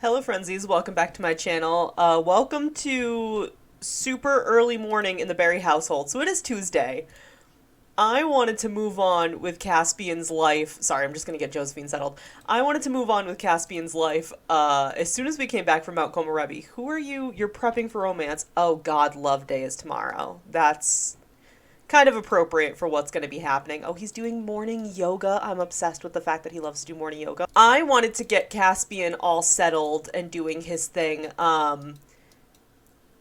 Hello Frenzies, welcome back to my channel. Welcome to super early morning in the Berry household. So it is Tuesday. I wanted to move on with Caspian's life. Sorry, I'm just gonna get Josephine settled. I wanted to move on with Caspian's life as soon as we came back from Mount Komorebi. Who are you? You're prepping for romance. Oh god, love day is tomorrow. That's kind of appropriate for what's going to be happening. Oh, he's doing morning yoga. I'm obsessed with the fact that he loves to do morning yoga. I wanted to get Caspian all settled and doing his thing. On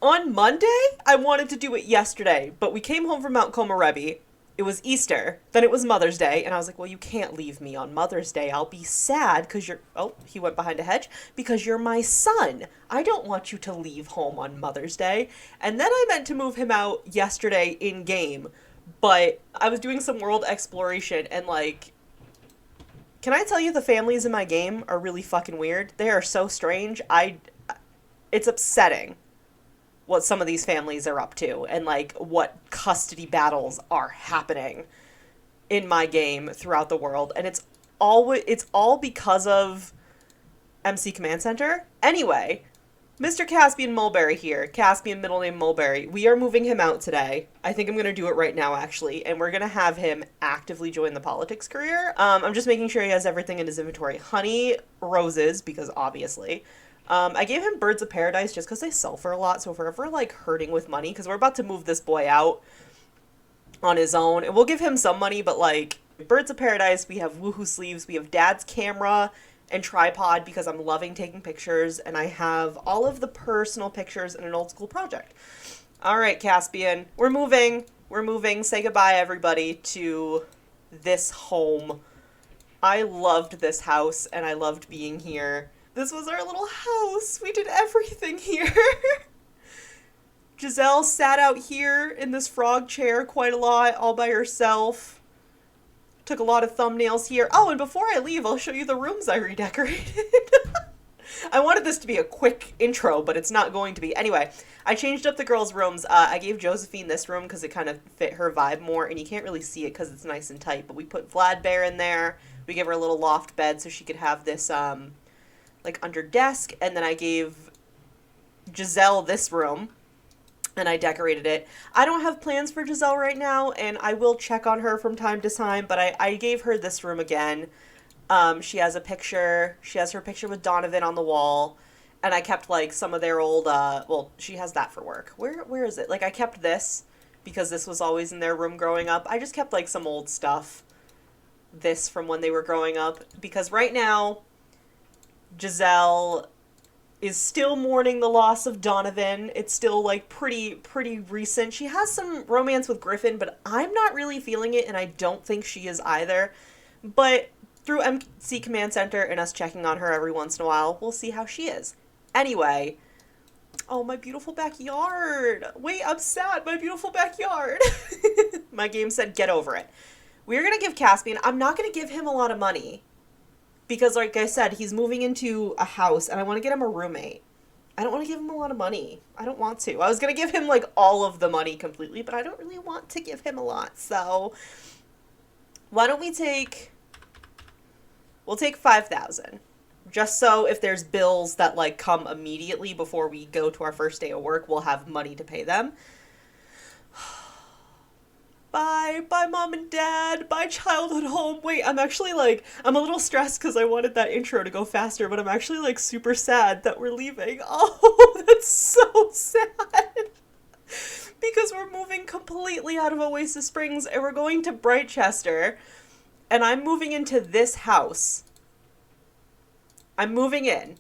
Monday, I wanted to do it yesterday, but we came home from Mount Komorebi. It was Easter, then it was Mother's Day, and I was like, well, you can't leave me on Mother's Day. I'll be sad because you're, oh, he went behind a hedge, because you're my son. I don't want you to leave home on Mother's Day. And then I meant to move him out yesterday in game, but I was doing some world exploration and like, can I tell you the families in my game are really fucking weird? They are so strange. It's upsetting what some of these families are up to and like what custody battles are happening in my game throughout the world, and it's all because of MC Command Center. Anyway, Mr. Caspian Mulberry here. Caspian, middle name Mulberry. We are moving him out today. I think I'm going to do it right now, actually. And we're going to have him actively join the politics career. I'm just making sure he has everything in his inventory. Honey, roses, because obviously. I gave him Birds of Paradise just because they sell for a lot. So if we're ever, like, hurting with money, because we're about to move this boy out on his own. And we'll give him some money, but, like, Birds of Paradise, we have Woohoo Sleeves, we have Dad's camera and tripod because I'm loving taking pictures, and I have all of the personal pictures in an old school project. All right, Caspian, we're moving. We're moving. Say goodbye, everybody, to this home. I loved this house, and I loved being here. This was our little house. We did everything here. Giselle sat out here in this frog chair quite a lot, all by herself. Took a lot of thumbnails here. Oh, and before I leave, I'll show you the rooms I redecorated. I wanted this to be a quick intro, but it's not going to be. Anyway, I changed up the girls' rooms. I gave Josephine this room because it kind of fit her vibe more, and you can't really see it because it's nice and tight, but we put Vlad Bear in there. We gave her a little loft bed so she could have this, like, under desk, and then I gave Giselle this room, and I decorated it. I don't have plans for Giselle right now, and I will check on her from time to time, but I gave her this room again. She has a picture. She has her picture with Donovan on the wall, and I kept, like, some of their old, well, she has that for work. Where is it? Like, I kept this, because this was always in their room growing up. I just kept, like, some old stuff. This from when they were growing up, because right now, Giselle is still mourning the loss of Donovan. It's still, like, pretty recent. She has some romance with Griffin, but I'm not really feeling it, and I don't think she is either. But through MC Command Center and us checking on her every once in a while, we'll see how she is. Anyway, oh, my beautiful backyard. Wait, I'm sad. My beautiful backyard. My game said get over it. We're going to give Caspian, I'm not going to give him a lot of money. Because, like I said, he's moving into a house, and I want to get him a roommate. I don't want to give him a lot of money. I don't want to. I was going to give him, like, all of the money completely, but I don't really want to give him a lot. So, why don't we take... We'll take 5,000. Just so if there's bills that, like, come immediately before we go to our first day of work, we'll have money to pay them. Bye. Bye, Mom and Dad. Bye, childhood home. Wait, I'm actually, like, I'm a little stressed because I wanted that intro to go faster, but I'm actually, like, super sad that we're leaving. Oh, that's so sad. Because we're moving completely out of Oasis Springs, and we're going to Brightchester, and I'm moving into this house. I'm moving in.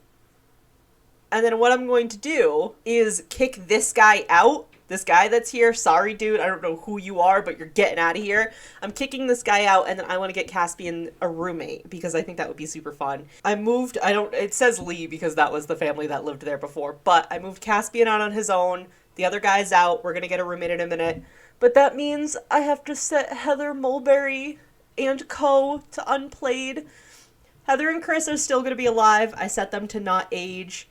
And then what I'm going to do is kick this guy out. This guy that's here, sorry dude, I don't know who you are, but you're getting out of here. I'm kicking this guy out, and then I want to get Caspian a roommate, because I think that would be super fun. It says Lee, because that was the family that lived there before, but I moved Caspian out on his own. The other guy's out. We're going to get a roommate in a minute. But that means I have to set Heather Mulberry and co. to unplayed. Heather and Chris are still going to be alive. I set them to not age.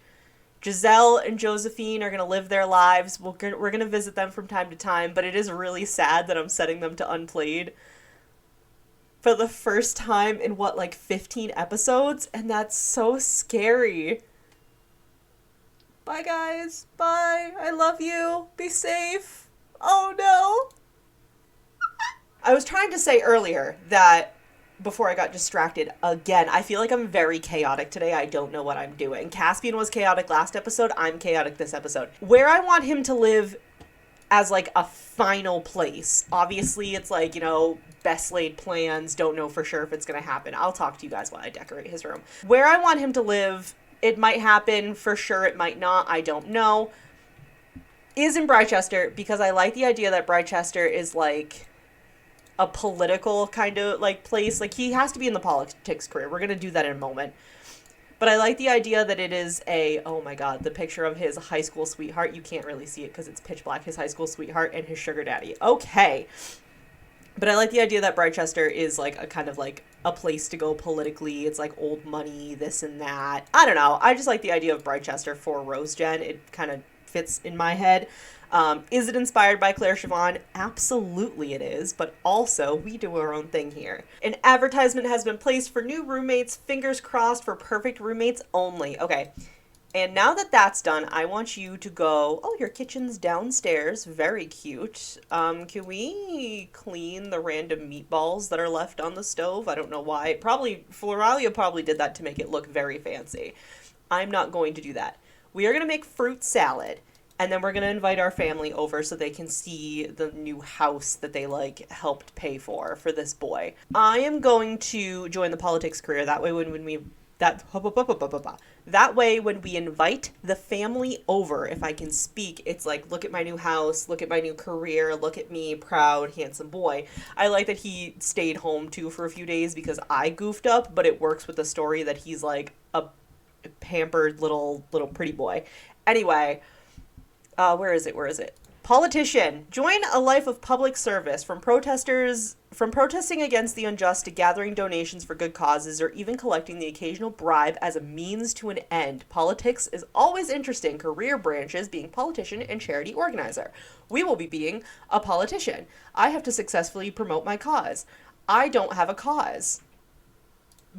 Giselle and Josephine are going to live their lives. We're going to visit them from time to time, but it is really sad that I'm setting them to unplayed for the first time in, what, like 15 episodes? And that's so scary. Bye, guys. Bye. I love you. Be safe. Oh, no. I was trying to say earlier that before I got distracted again, I feel like I'm very chaotic today. I don't know what I'm doing. Caspian was chaotic last episode. I'm chaotic this episode. Where I want him to live as like a final place. Obviously, it's like, you know, best laid plans. Don't know for sure if it's going to happen. I'll talk to you guys while I decorate his room. Where I want him to live, it might happen for sure. It might not. I don't know. Is in Brychester, because I like the idea that Brychester is like a political kind of like place. Like, he has to be in the politics career. We're going to do that in a moment. But I like the idea that it is oh my god, the picture of his high school sweetheart. You can't really see it because it's pitch black. His high school sweetheart and his sugar daddy. Okay. But I like the idea that Brychester is like a kind of like a place to go politically. It's like old money, this and that. I don't know. I just like the idea of Brychester for Rose Gen. It kind of fits in my head. Is it inspired by Claire Siobhan? Absolutely it is, but also we do our own thing here. An advertisement has been placed for new roommates, fingers crossed for perfect roommates only. Okay, and now that that's done, I want you to go, oh, your kitchen's downstairs, very cute. Can we clean the random meatballs that are left on the stove? I don't know why. Floralia probably did that to make it look very fancy. I'm not going to do that. We are going to make fruit salad. And then we're going to invite our family over so they can see the new house that they, like, helped pay for this boy. I am going to join the politics career. That way when we invite the family over, if I can speak, it's like, look at my new house, look at my new career, look at me, proud, handsome boy. I like that he stayed home, too, for a few days because I goofed up, but it works with the story that he's, like, a pampered little pretty boy. Anyway... where is it? Politician. Join a life of public service, from protesting against the unjust to gathering donations for good causes or even collecting the occasional bribe as a means to an end. Politics is always interesting. Career branches being politician and charity organizer. We will be being a politician. I have to successfully promote my cause. I don't have a cause.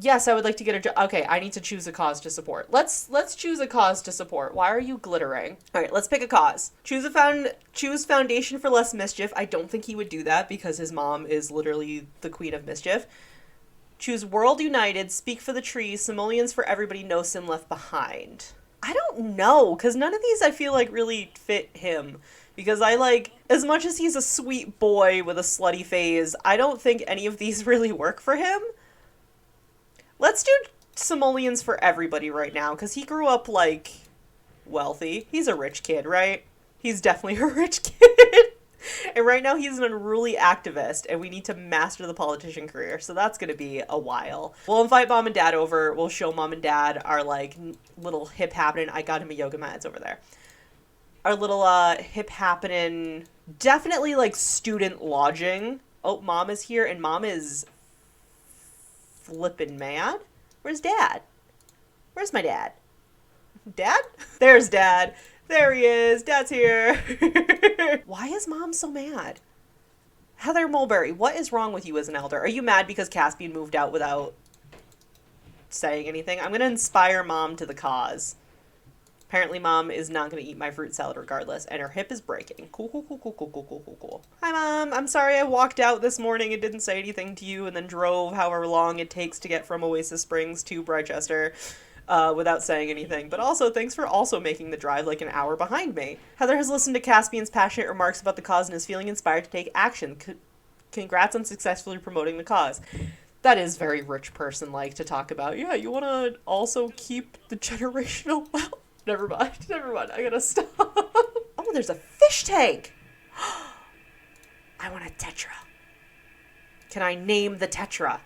Yes, I would like to get a job. Okay, I need to choose a cause to support. Let's choose a cause to support. Why are you glittering? All right, let's pick a cause. Choose Foundation for Less Mischief. I don't think he would do that because his mom is literally the queen of mischief. Choose World United, Speak for the Trees, Simoleons for Everybody, No Sim Left Behind. I don't know, because none of these I feel like really fit him. Because I like, as much as he's a sweet boy with a slutty phase, I don't think any of these really work for him. Let's do simoleons for everybody right now, because he grew up, like, wealthy. He's a rich kid, right? He's definitely a rich kid. And right now he's an unruly activist, and we need to master the politician career, so that's going to be a while. We'll invite mom and dad over. We'll show mom and dad our, like, little hip happening. I got him a yoga mat. It's over there. Our little hip happening, definitely, like, student lodging. Oh, mom is here, and mom is... flippin' mad? Where's dad? Where's my dad? Dad? There's dad. There he is. Dad's here. Why is mom so mad? Heather Mulberry, what is wrong with you as an elder? Are you mad because Caspian moved out without saying anything? I'm going to inspire mom to the cause. Apparently mom is not going to eat my fruit salad regardless, and her hip is breaking. Cool. Hi, Mom. I'm sorry I walked out this morning and didn't say anything to you and then drove however long it takes to get from Oasis Springs to Brychester without saying anything. But also, thanks for also making the drive like an hour behind me. Heather has listened to Caspian's passionate remarks about the cause and is feeling inspired to take action. Congrats on successfully promoting the cause. That is very rich person-like to talk about. Yeah, you want to also keep the generational wealth. Never mind. I gotta stop. Oh, there's a fish tank. I want a tetra. Can I name the tetra?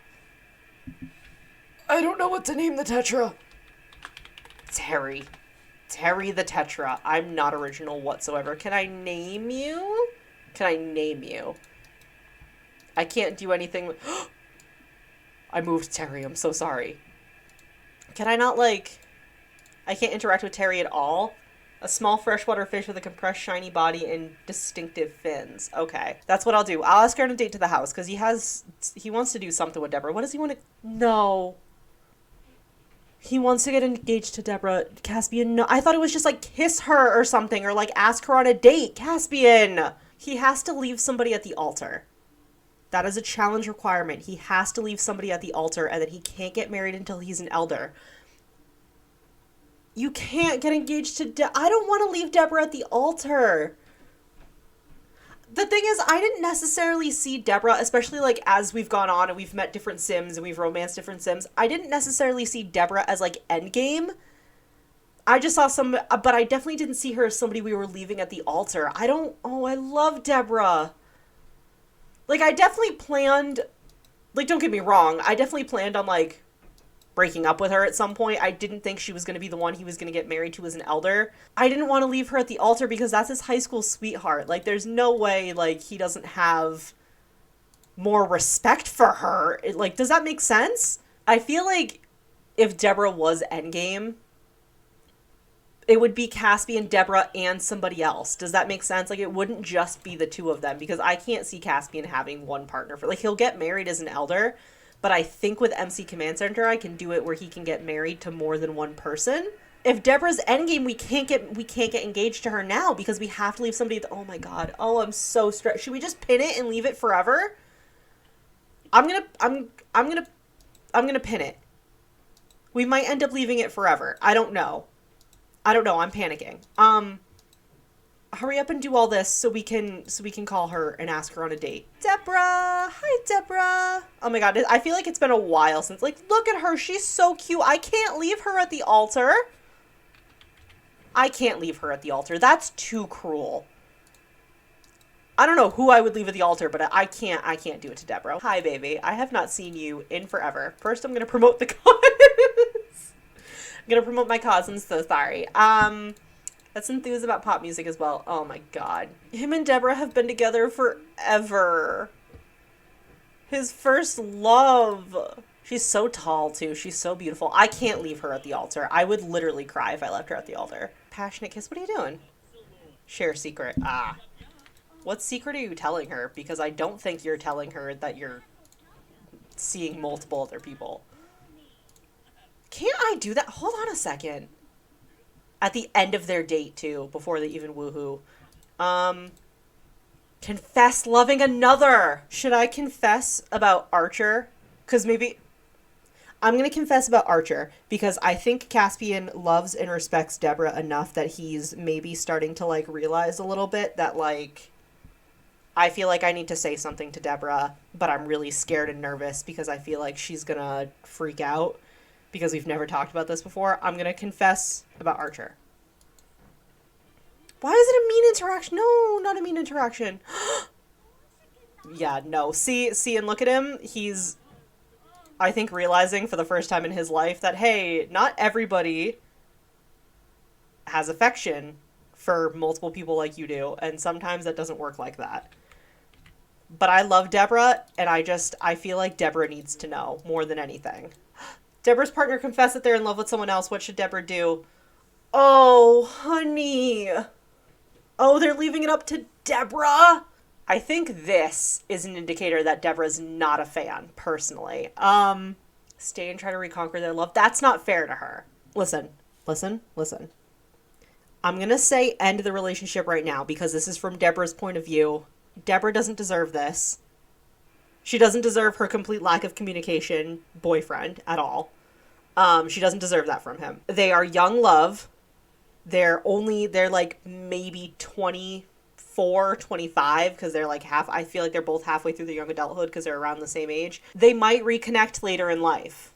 I don't know what to name the tetra. Terry. Terry the tetra. I'm not original whatsoever. Can I name you? I can't do anything with... I moved Terry. I'm so sorry. Can I not, like... I can't interact with Terry at all? A small freshwater fish with a compressed shiny body and distinctive fins. Okay. That's what I'll do. I'll ask her on a date to the house, because he wants to do something with Deborah. What does he want to... No. He wants to get engaged to Deborah. Caspian, no. I thought it was just like kiss her or something, or like ask her on a date. Caspian! He has to leave somebody at the altar. That is a challenge requirement. He has to leave somebody at the altar, and then he can't get married until he's an elder. You can't get engaged to I don't want to leave Deborah at the altar. The thing is, I didn't necessarily see Deborah, especially like as we've gone on and we've met different Sims and we've romanced different Sims, I didn't necessarily see Deborah as like endgame. I just saw but I definitely didn't see her as somebody we were leaving at the altar. I love Deborah. Like, I definitely planned, like, don't get me wrong, I definitely planned on, like, breaking up with her at some point. I didn't think she was going to be the one he was going to get married to as an elder. I didn't want to leave her at the altar because that's his high school sweetheart. Like, there's no way, like, he doesn't have more respect for her. Like, does that make sense? I feel like if Deborah was endgame, it would be Caspian, Deborah, and somebody else. Does that make sense? Like, it wouldn't just be the two of them, because I can't see Caspian having one partner for, like, he'll get married as an elder, but I think with MC Command Center, I can do it where he can get married to more than one person. If Deborah's endgame, we can't get engaged to her now, because we have to leave somebody oh my god. Oh, I'm so stressed. Should we just pin it and leave it forever? I'm gonna pin it. We might end up leaving it forever. I don't know. I'm panicking. Hurry up and do all this so we can call her and ask her on a date. Deborah! Hi, Deborah! Oh my god, I feel like it's been a while since, like, look at her, she's so cute. I can't leave her at the altar. I can't leave her at the altar. That's too cruel. I don't know who I would leave at the altar, but I can't do it to Deborah. Hi, baby. I have not seen you in forever. First, I'm gonna promote the cause. I'm gonna promote my cause. I'm so sorry. That's enthused about pop music as well. Oh my god. Him and Deborah have been together forever. His first love. She's so tall, too. She's so beautiful. I can't leave her at the altar. I would literally cry if I left her at the altar. Passionate kiss. What are you doing? Share secret. Ah. What secret are you telling her? Because I don't think you're telling her that you're seeing multiple other people. Can't I do that? Hold on a second. At the end of their date, too, before they even woohoo. Confess loving another! Should I confess about Archer? Because maybe... I'm going to confess about Archer, because I think Caspian loves and respects Deborah enough that he's maybe starting to, like, realize a little bit that, like, I feel like I need to say something to Deborah, but I'm really scared and nervous because I feel like she's going to freak out. Because we've never talked about this before, I'm going to confess about Archer. Why is it a mean interaction? No, not a mean interaction. Yeah, no. See, and look at him. He's, I think, realizing for the first time in his life that, hey, not everybody has affection for multiple people like you do, and sometimes that doesn't work like that. But I love Deborah, and I feel like Deborah needs to know more than anything. Deborah's partner confessed that they're in love with someone else. What should Deborah do? Oh, honey. Oh, they're leaving it up to Deborah? I think this is an indicator that Deborah's not a fan, personally. Stay and try to reconquer their love. That's not fair to her. Listen. I'm gonna say end the relationship right now because this is from Deborah's point of view. Deborah doesn't deserve this. She doesn't deserve her complete lack of communication boyfriend at all. She doesn't deserve that from him. They are young love. They're like maybe 24, 25 because they're like I feel like they're both halfway through their young adulthood because they're around the same age. They might reconnect later in life.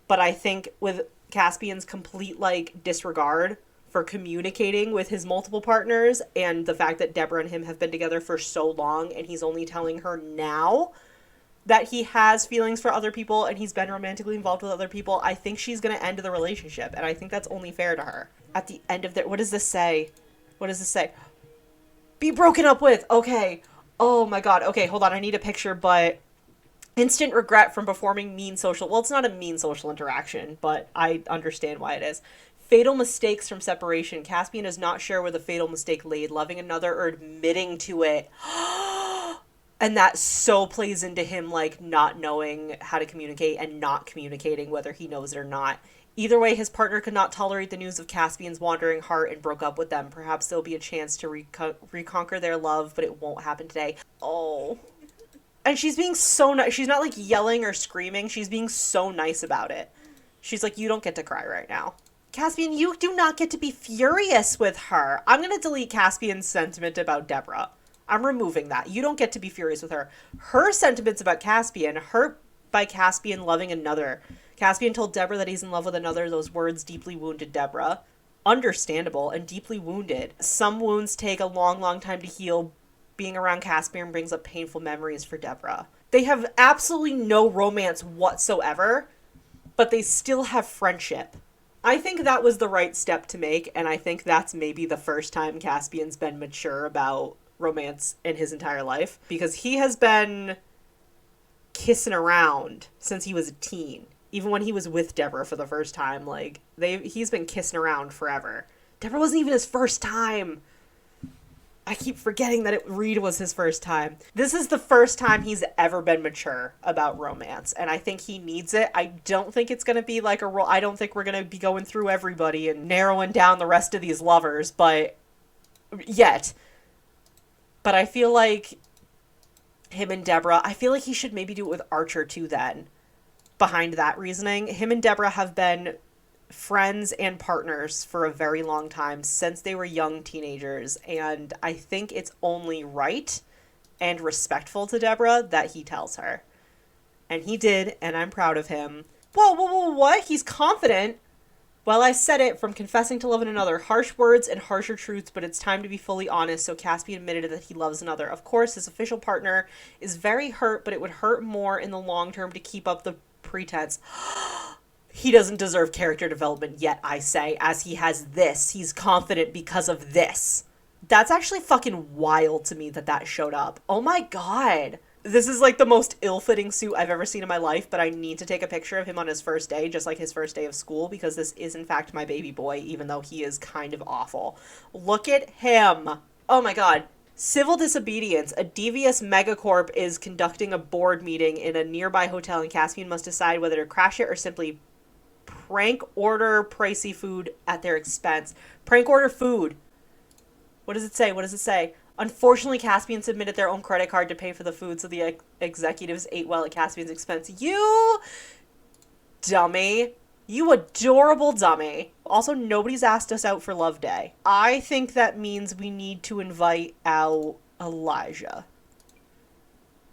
But I think with Caspian's complete like disregard for communicating with his multiple partners and the fact that Deborah and him have been together for so long and he's only telling her now that he has feelings for other people and he's been romantically involved with other people, I think she's going to end the relationship. And I think that's only fair to her. At the end of what does this say? What does this say? Be broken up with. Okay. Oh my god. Okay, hold on. I need a picture, but instant regret from performing mean social... Well, it's not a mean social interaction, but I understand why it is. Fatal mistakes from separation. Caspian is not sure where the fatal mistake laid, loving another or admitting to it. And that so plays into him, like, not knowing how to communicate and not communicating whether he knows it or not. Either way, his partner could not tolerate the news of Caspian's wandering heart and broke up with them. Perhaps there'll be a chance to reconquer their love, but it won't happen today. Oh. And she's being so nice. She's not like yelling or screaming. She's being so nice about it. She's like, you don't get to cry right now. Caspian, you do not get to be furious with her. I'm going to delete Caspian's sentiment about Deborah. I'm removing that. You don't get to be furious with her. Her sentiments about Caspian, hurt by Caspian loving another. Caspian told Deborah that he's in love with another. Those words deeply wounded Deborah. Understandable and deeply wounded. Some wounds take a long, long time to heal. Being around Caspian brings up painful memories for Deborah. They have absolutely no romance whatsoever, but they still have friendship. I think that was the right step to make, and I think that's maybe the first time Caspian's been mature about romance in his entire life, because he has been kissing around since he was a teen. Even when he was with Deborah for the first time, like, he's been kissing around forever. Deborah wasn't even his first time. I keep forgetting that Reed was his first time. This is the first time he's ever been mature about romance, and I think he needs it. I don't think it's going to be like a role. I don't think we're going to be going through everybody and narrowing down the rest of these lovers, but yet. But I feel like him and Deborah, I feel like he should maybe do it with Archer too then. Behind that reasoning, him and Deborah have been friends and partners for a very long time, since they were young teenagers, and I think it's only right and respectful to Deborah that he tells her. And he did, and I'm proud of him. Whoa, what? He's confident? Well, I said it, from confessing to loving another. Harsh words and harsher truths, but it's time to be fully honest, so Caspian admitted that he loves another. Of course, his official partner is very hurt, but it would hurt more in the long term to keep up the pretense. He doesn't deserve character development yet, I say, as he has this. He's confident because of this. That's actually fucking wild to me that showed up. Oh my god. This is like the most ill-fitting suit I've ever seen in my life, but I need to take a picture of him on his first day, just like his first day of school, because this is in fact my baby boy, even though he is kind of awful. Look at him. Oh my god. Civil disobedience. A devious megacorp is conducting a board meeting in a nearby hotel, and Caspian must decide whether to crash it or simply prank order pricey food at their expense. Prank order food. What does it say? What does it say? Unfortunately, Caspian submitted their own credit card to pay for the food, so the executives ate well at Caspian's expense. You dummy. You adorable dummy. Also, nobody's asked us out for Love Day. I think that means we need to invite out Elijah,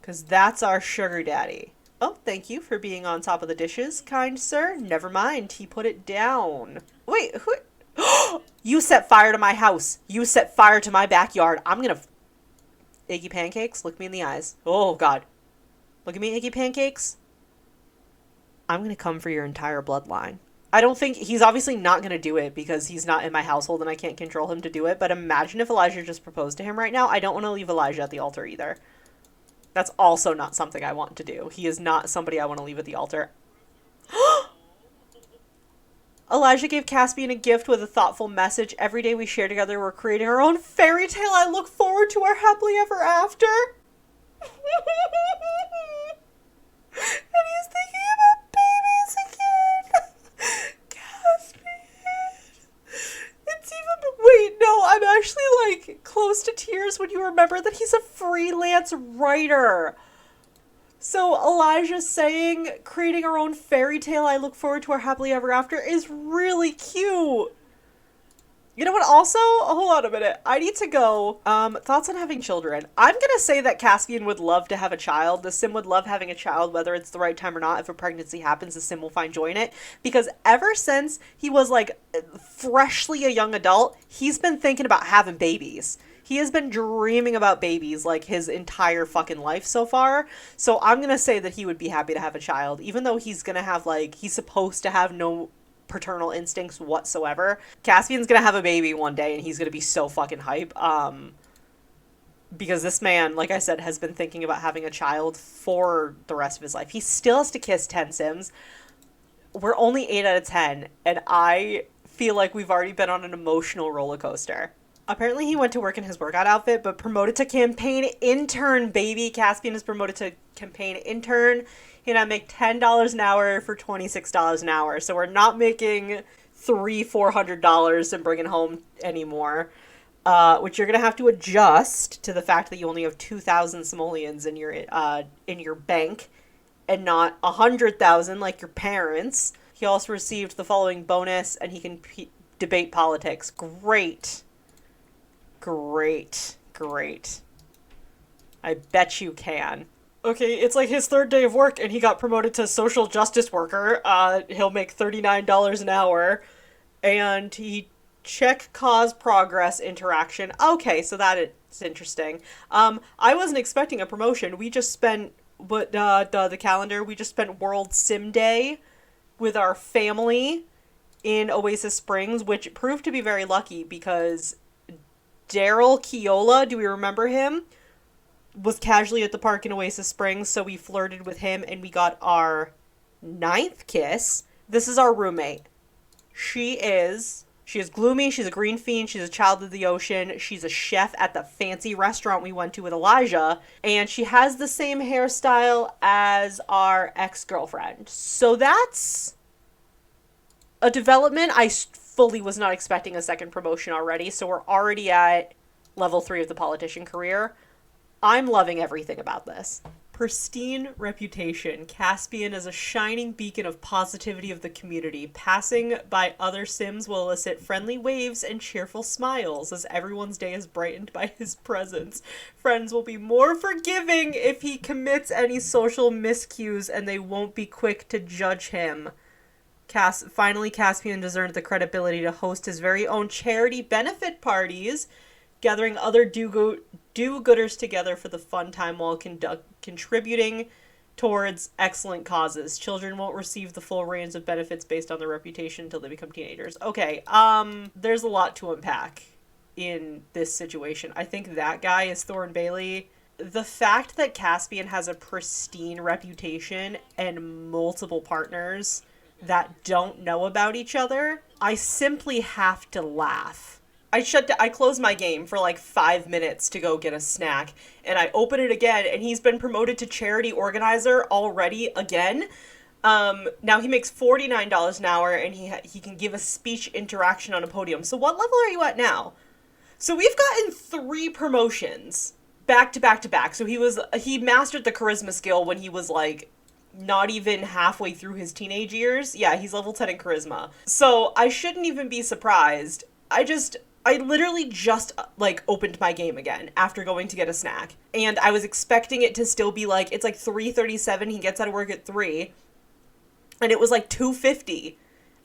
because that's our sugar daddy. Oh, thank you for being on top of the dishes, kind sir. Never mind, he put it down. Wait, who? You set fire to my house. You set fire to my backyard. I'm gonna... Iggy Pancakes, look me in the eyes. Oh, God. Look at me, Iggy Pancakes. I'm gonna come for your entire bloodline. I don't think... He's obviously not gonna do it because he's not in my household and I can't control him to do it, but imagine if Elijah just proposed to him right now. I don't want to leave Elijah at the altar either. That's also not something I want to do. He is not somebody I want to leave at the altar. Elijah gave Caspian a gift with a thoughtful message. Every day we share together, we're creating our own fairy tale. I look forward to our happily ever after. And he's thinking about babies again. Caspian. It's even... Wait, no, I'm actually, like, close to tears when you remember that he's a freelance writer. So Elijah saying, creating our own fairy tale, I look forward to our happily ever after, is really cute. You know what, also, hold on a minute, I need to go, thoughts on having children. I'm gonna say that Caspian would love to have a child. The Sim would love having a child, whether it's the right time or not. If a pregnancy happens, the Sim will find joy in it. Because ever since he was, like, freshly a young adult, he's been thinking about having babies. He has been dreaming about babies, like, his entire fucking life so far. So I'm gonna say that he would be happy to have a child, even though he's gonna have, like, he's supposed to have no paternal instincts whatsoever. Caspian's gonna have a baby one day and he's gonna be so fucking hype. Because this man, like I said, has been thinking about having a child for the rest of his life. He still has to kiss 10 Sims. We're only 8 out of 10, and I feel like we've already been on an emotional roller coaster. Apparently he went to work in his workout outfit, but promoted to campaign intern, baby. Caspian is promoted to campaign intern. He and I make $10 an hour for $26 an hour. So we're not making $400 and bringing home anymore. Which you're gonna have to adjust to the fact that you only have 2,000 simoleons in your bank, and not 100,000 like your parents. He also received the following bonus, and he can debate politics. Great. Great. Great. I bet you can. Okay, it's like his third day of work, and he got promoted to social justice worker. He'll make $39 an hour, and he check cause progress interaction. Okay, so that is interesting. I wasn't expecting a promotion. We just spent the calendar. We just spent World Sim Day with our family in Oasis Springs, which proved to be very lucky because Daryl Keola, do we remember him? Was casually at the park in Oasis Springs, so we flirted with him and we got our 9th kiss. This is our roommate. She is gloomy, she's a green fiend, she's a child of the ocean, she's a chef at the fancy restaurant we went to with Elijah, and she has the same hairstyle as our ex-girlfriend. So that's a development. I fully was not expecting a second promotion already, so we're already at level 3 of the politician career. I'm loving everything about this. Pristine reputation. Caspian is a shining beacon of positivity of the community. Passing by other Sims will elicit friendly waves and cheerful smiles as everyone's day is brightened by his presence. Friends will be more forgiving if he commits any social miscues, and they won't be quick to judge him. Finally, Caspian has earned the credibility to host his very own charity benefit parties, gathering other do-gooders together for the fun time while contributing towards excellent causes. Children won't receive the full range of benefits based on their reputation until they become teenagers. Okay, there's a lot to unpack in this situation. I think that guy is Thorne Bailey. The fact that Caspian has a pristine reputation and multiple partners that don't know about each other, I simply have to laugh. I closed my game for like 5 minutes to go get a snack, and I open it again, and he's been promoted to charity organizer already again. Now he makes $49 an hour, and he can give a speech interaction on a podium. So what level are you at now? So we've gotten 3 promotions back to back to back. So he mastered the charisma skill when he was like not even halfway through his teenage years. Yeah, he's level 10 in charisma. So I shouldn't even be surprised. I literally just, like, opened my game again after going to get a snack. And I was expecting it to still be, like, it's like 3:37, he gets out of work at 3. And it was, like, 2:50.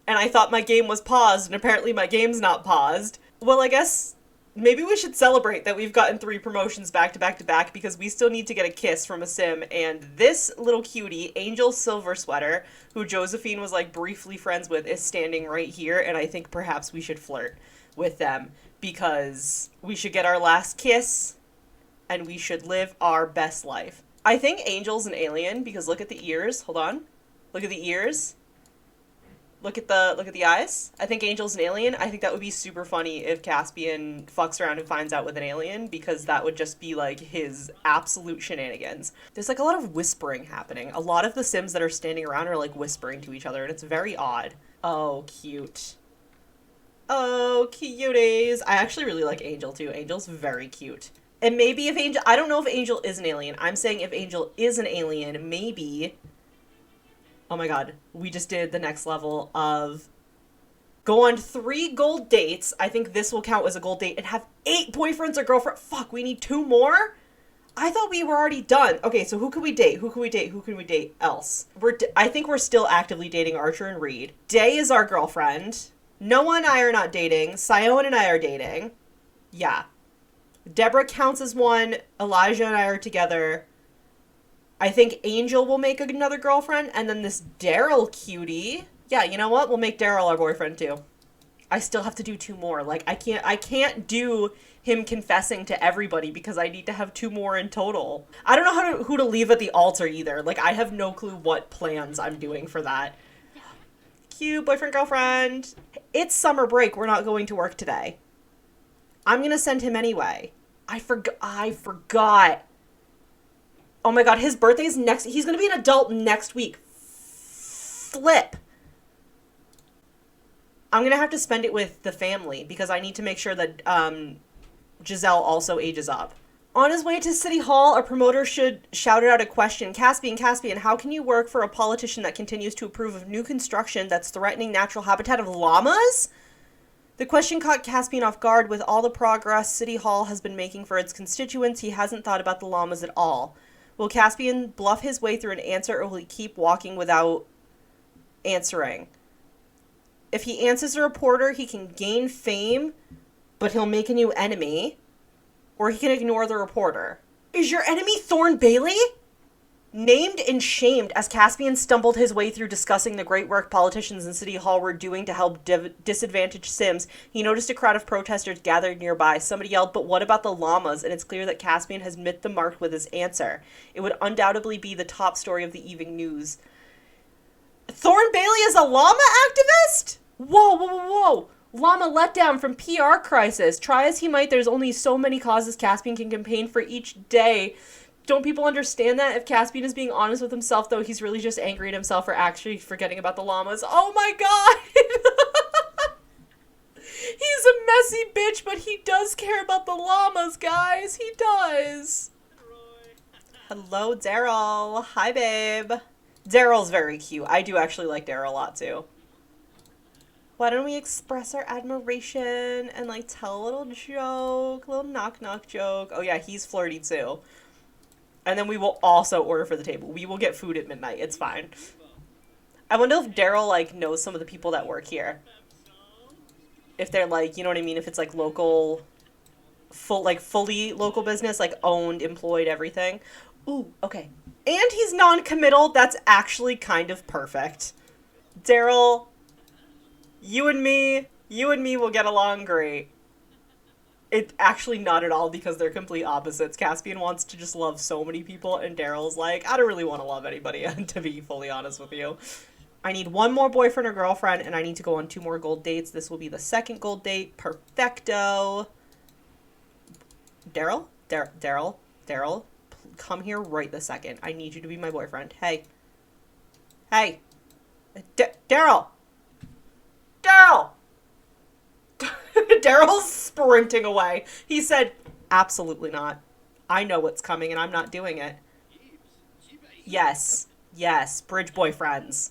And I thought my game was paused, and apparently my game's not paused. Well, I guess maybe we should celebrate that we've gotten 3 promotions back to back to back, because we still need to get a kiss from a sim. And this little cutie, Angel Silver Sweater, who Josephine was, like, briefly friends with, is standing right here, and I think perhaps we should flirt with them, because we should get our last kiss and we should live our best life. I think Angel's an alien because look at the ears. Hold on. Look at the ears. Look at the eyes. I think Angel's an alien. I think that would be super funny if Caspian fucks around and finds out with an alien, because that would just be like his absolute shenanigans. There's like a lot of whispering happening. A lot of the Sims that are standing around are like whispering to each other, and it's very odd. Oh, cute. Oh, cuties. I actually really like Angel, too. Angel's very cute. And maybe if Angel... I don't know if Angel is an alien. I'm saying if Angel is an alien, maybe... Oh my god. We just did the next level of... Go on 3 gold dates. I think this will count as a gold date. And have 8 boyfriends or girlfriends. Fuck, we need 2 more? I thought we were already done. Okay, so who can we date? Who can we date? Who can we date else? I think we're still actively dating Archer and Reed. Day is our girlfriend. Noah and I are not dating. Sion and I are dating. Yeah. Deborah counts as one. Elijah and I are together. I think Angel will make another girlfriend. And then this Daryl cutie. Yeah, you know what? We'll make Daryl our boyfriend too. I still have to do 2 more. Like, I can't do him confessing to everybody because I need to have 2 more in total. I don't know who to leave at the altar either. Like, I have no clue what plans I'm doing for that. Cute boyfriend, girlfriend. It's summer break. We're not going to work today. I'm gonna send him anyway. I forgot. Oh my god, his birthday is next. He's gonna be an adult next week. Flip. I'm gonna have to spend it with the family because I need to make sure that Giselle also ages up. On his way to City Hall, a promoter should shout out a question. Caspian, how can you work for a politician that continues to approve of new construction that's threatening natural habitat of llamas? The question caught Caspian off guard. With all the progress City Hall has been making for its constituents, he hasn't thought about the llamas at all. Will Caspian bluff his way through an answer, or will he keep walking without answering? If he answers a reporter, he can gain fame, but he'll make a new enemy. Or he can ignore the reporter. Is your enemy Thorn Bailey? Named and shamed as Caspian stumbled his way through discussing the great work politicians in City Hall were doing to help disadvantaged Sims, he noticed a crowd of protesters gathered nearby. Somebody yelled, "But what about the llamas?" And it's clear that Caspian has missed the mark with his answer. It would undoubtedly be the top story of the evening news. Thorn Bailey is a llama activist? Whoa. Llama letdown from PR crisis. Try as he might, there's only so many causes Caspian can campaign for each day. Don't people understand that? If Caspian is being honest with himself, though, he's really just angry at himself for actually forgetting about the llamas. Oh my god! He's a messy bitch, but he does care about the llamas, guys. He does. Hello, Daryl. Hi, babe. Daryl's very cute. I do actually like Daryl a lot, too. Why don't we express our admiration and, like, tell a little joke, a little knock-knock joke. Oh, yeah, he's flirty, too. And then we will also order for the table. We will get food at midnight. It's fine. I wonder if Daryl, like, knows some of the people that work here. If they're, like, you know what I mean? If it's, like, local, fully local business, like, owned, employed, everything. Ooh, okay. And he's non-committal. That's actually kind of perfect. Daryl... You and me will get along great. It actually not at all because they're complete opposites. Caspian wants to just love so many people, and Daryl's like, I don't really want to love anybody, to be fully honest with you. I need one more boyfriend or girlfriend, and I need to go on 2 more gold dates. This will be the 2nd gold date. Perfecto. Daryl, come here right this second. I need you to be my boyfriend. Hey. Daryl! Daryl's sprinting away. He said, absolutely not. I know what's coming and I'm not doing it. Yes. Bridge boyfriends.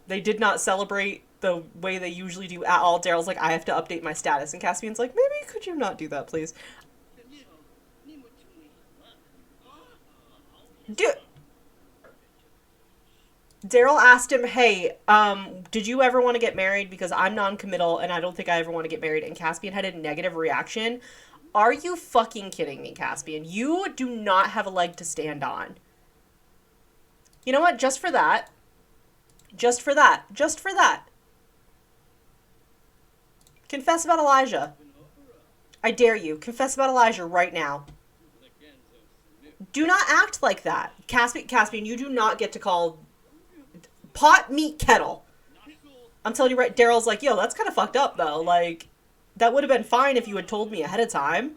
They did not celebrate the way they usually do at all. Daryl's like, I have to update my status. And Caspian's like, maybe could you not do that, please? Daryl asked him, hey, did you ever want to get married? Because I'm non-committal and I don't think I ever want to get married. And Caspian had a negative reaction. Are you fucking kidding me, Caspian? You do not have a leg to stand on. You know what? Just for that. Confess about Elijah. I dare you. Confess about Elijah right now. Do not act like that. Caspian, you do not get to call... pot, meat, kettle. I'm telling you right, Daryl's like, yo, that's kind of fucked up, though. Like, that would have been fine if you had told me ahead of time.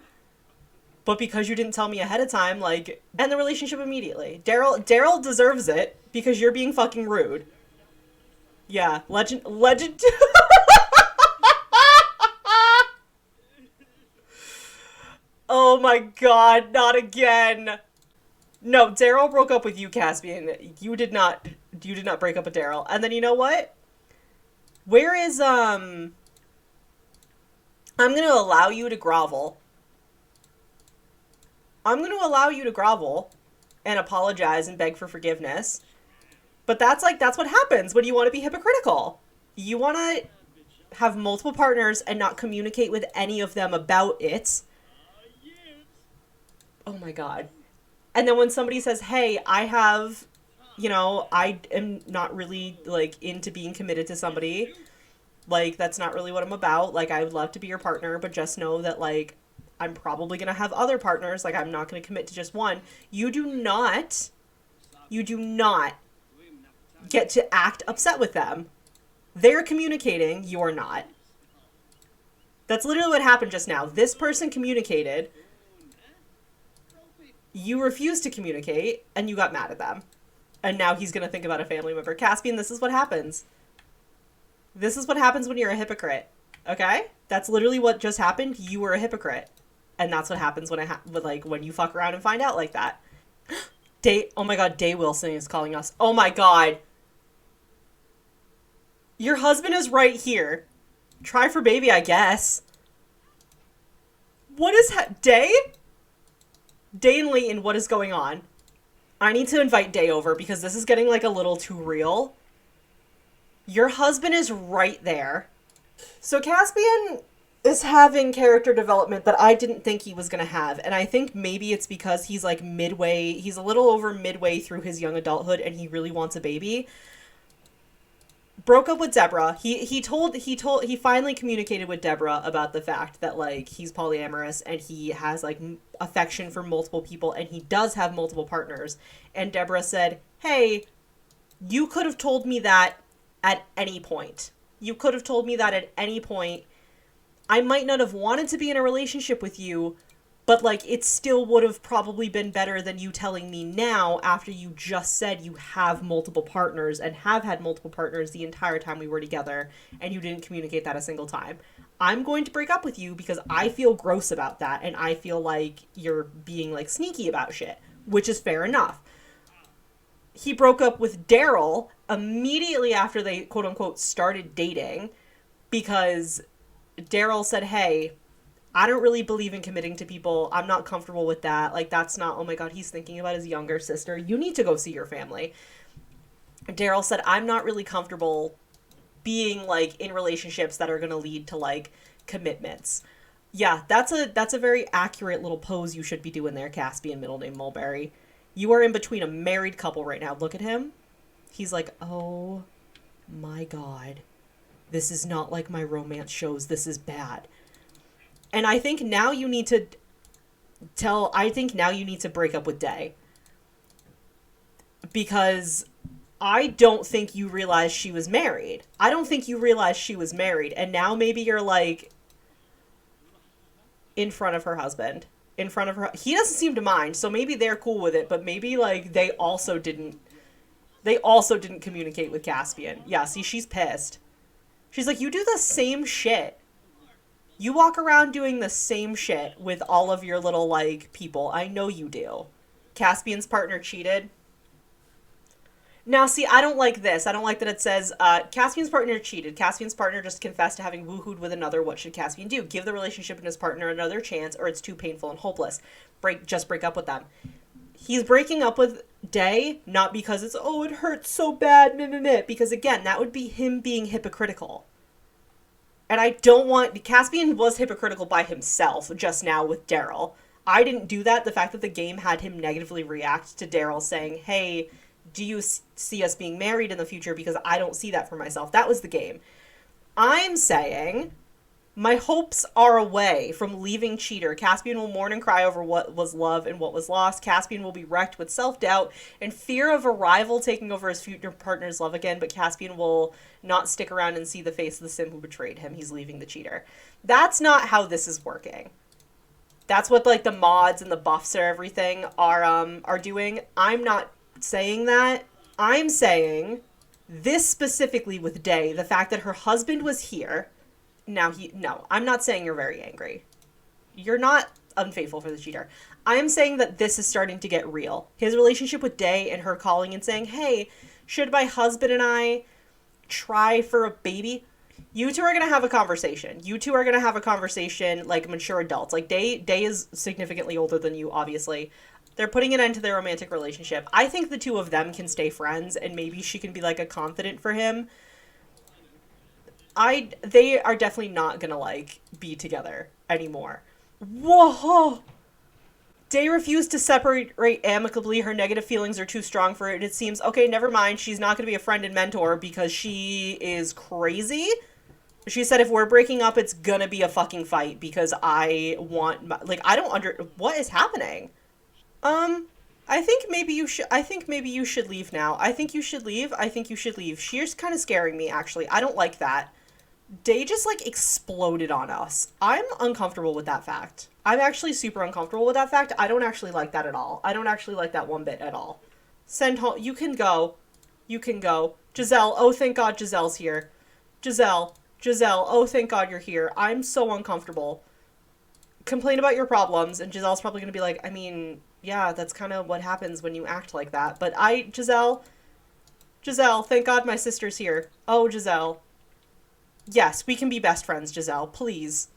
But because you didn't tell me ahead of time, like, end the relationship immediately. Daryl deserves it because you're being fucking rude. Yeah, legend. Oh my god, not again. No, Daryl broke up with you, Caspian. You did not break up with Daryl. And then you know what? Where is, I'm gonna allow you to grovel. I'm gonna allow you to grovel and apologize and beg for forgiveness. But that's what happens when you want to be hypocritical. You want to have multiple partners and not communicate with any of them about it. Oh my god. And then when somebody says, hey, I have, you know, I am not really, like, into being committed to somebody. Like, that's not really what I'm about. Like, I would love to be your partner, but just know that, like, I'm probably going to have other partners. Like, I'm not going to commit to just one. You do not get to act upset with them. They're communicating, you're not. That's literally what happened just now. This person communicated, you refused to communicate, and you got mad at them. And now he's gonna think about a family member. Caspian, this is what happens. This is what happens when you're a hypocrite. Okay? That's literally what just happened. You were a hypocrite. And that's what happens when when you fuck around and find out like that. Oh my god, Day Wilson is calling us. Oh my god. Your husband is right here. Try for baby, I guess. What is Day? Day and Leighton, what is going on? I need to invite Day over because this is getting like a little too real. Your husband is right there. So Caspian is having character development that I didn't think he was going to have. And I think maybe it's because he's like he's a little over midway through his young adulthood and he really wants a baby. Broke up with Deborah. He finally communicated with Deborah about the fact that like he's polyamorous and he has like affection for multiple people and he does have multiple partners. And Deborah said, "Hey, you could have told me that at any point. You could have told me that at any point. I might not have wanted to be in a relationship with you, but like it still would have probably been better than you telling me now after you just said you have multiple partners and have had multiple partners the entire time we were together and you didn't communicate that a single time. I'm going to break up with you because I feel gross about that and I feel like you're being like sneaky about shit," which is fair enough. He broke up with Daryl immediately after they quote unquote started dating because Daryl said, "Hey, I don't really believe in committing to people. I'm not comfortable with that. Like, that's not, oh my god, he's thinking about his younger sister. You need to go see your family." Daryl said, "I'm not really comfortable being, like, in relationships that are going to lead to, like, commitments." Yeah, that's a very accurate little pose you should be doing there, Caspian, middle name Mulberry. You are in between a married couple right now. Look at him. He's like, "Oh my god. This is not like my romance shows. This is bad." And I think now you need to break up with Day. Because I don't think you realized she was married. I don't think you realized she was married. And now maybe you're like in front of her husband. In front of her. He doesn't seem to mind, so maybe they're cool with it, but maybe like they also didn't communicate with Caspian. Yeah, see, she's pissed. She's like, "You do the same shit. You walk around doing the same shit with all of your little, like, people. I know you do." Caspian's partner cheated. Now, see, I don't like this. I don't like that it says, Caspian's partner cheated. Caspian's partner just confessed to having woohooed with another. What should Caspian do? Give the relationship and his partner another chance, or it's too painful and hopeless. Just break up with them. He's breaking up with Day, not because it's, "Oh, it hurts so bad, because, again, that would be him being hypocritical. And I don't want... Caspian was hypocritical by himself just now with Daryl. I didn't do that. The fact that the game had him negatively react to Daryl saying, "Hey, do you see us being married in the future? Because I don't see that for myself." That was the game. I'm saying my hopes are away from leaving Cheater. Caspian will mourn and cry over what was love and what was lost. Caspian will be wrecked with self-doubt and fear of a rival taking over his future partner's love again, but Caspian will not stick around and see the face of the sim who betrayed him. He's leaving the Cheater. That's not how this is working. That's what, like, the mods and the buffs or everything are doing. I'm not saying that. I'm saying this specifically with Day, the fact that her husband was here. No, I'm not saying you're very angry. You're not unfaithful for the Cheater. I am saying that this is starting to get real. His relationship with Day and her calling and saying, "Hey, should my husband and I try for a baby?" You two are going to have a conversation. You two are going to have a conversation like mature adults. Like, Day is significantly older than you, obviously. They're putting an end to their romantic relationship. I think the two of them can stay friends, and maybe she can be, like, a confidant for him. They are definitely not gonna, like, be together anymore. Whoa! Day refused to separate amicably. Her negative feelings are too strong for it. It seems, okay, never mind. She's not gonna be a friend and mentor because she is crazy. She said, "If we're breaking up, it's gonna be a fucking fight because I want, like, I don't what is happening? I think maybe you should leave now. I think you should leave. I think you should leave. She's kind of scaring me, actually. I don't like that. Day just like exploded on us. I'm uncomfortable with that fact. I'm actually super uncomfortable with that fact. I don't actually like that at all. I don't actually like that one bit at all. Send home. You can go. You can go. Giselle. Oh, thank God Giselle's here. Giselle. Giselle. Oh, thank God you're here. I'm so uncomfortable. Complain about your problems, and Giselle's probably going to be like, I mean, yeah, that's kind of what happens when you act like that. But Giselle, thank God my sister's here. Oh, Giselle. Yes, we can be best friends, Giselle. Please.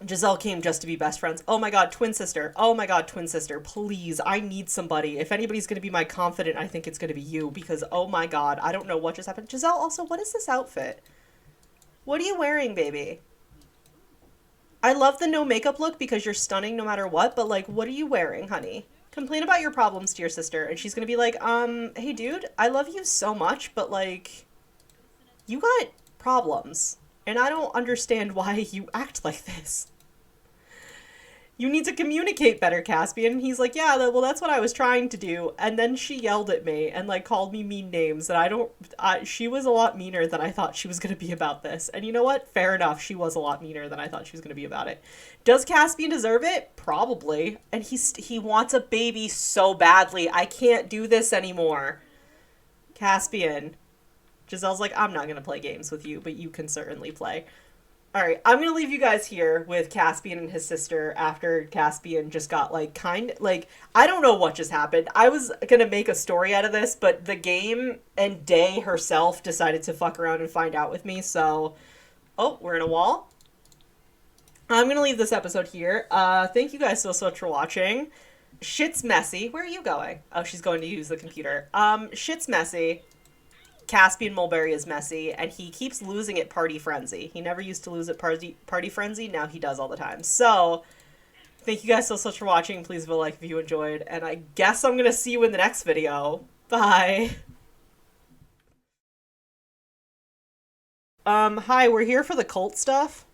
Giselle came just to be best friends. Oh my God, twin sister. Oh my God, twin sister. Please, I need somebody. If anybody's going to be my confidant, I think it's going to be you because, oh my God, I don't know what just happened. Giselle, also, what is this outfit? What are you wearing, baby? I love the no makeup look because you're stunning no matter what, but like, what are you wearing, honey? Complain about your problems to your sister, and she's gonna be like, hey dude, I love you so much, but like, you got problems, and I don't understand why you act like this. You need to communicate better, Caspian. He's like, yeah, well, that's what I was trying to do. And then she yelled at me and like called me mean names that she was a lot meaner than I thought she was going to be about this. And you know what? Fair enough. She was a lot meaner than I thought she was going to be about it. Does Caspian deserve it? Probably. And he wants a baby so badly. I can't do this anymore. Caspian. Giselle's like, I'm not going to play games with you, but you can certainly play. All right, I'm gonna leave you guys here with Caspian and his sister after Caspian just got I don't know what just happened. I was gonna make a story out of this, but the game and Day herself decided to fuck around and find out with me. So, oh, we're in a wall. I'm gonna leave this episode here. Thank you guys so much for watching. Shit's messy. Where are you going? Oh, she's going to use the computer. Shit's messy. Caspian Mulberry is messy, and he keeps losing at Party Friendzy. He never used to lose at Party Friendzy, now he does all the time. So, thank you guys so much for watching. Please leave a like if you enjoyed, and I guess I'm gonna see you in the next video. Bye! Hi, we're here for the cult stuff.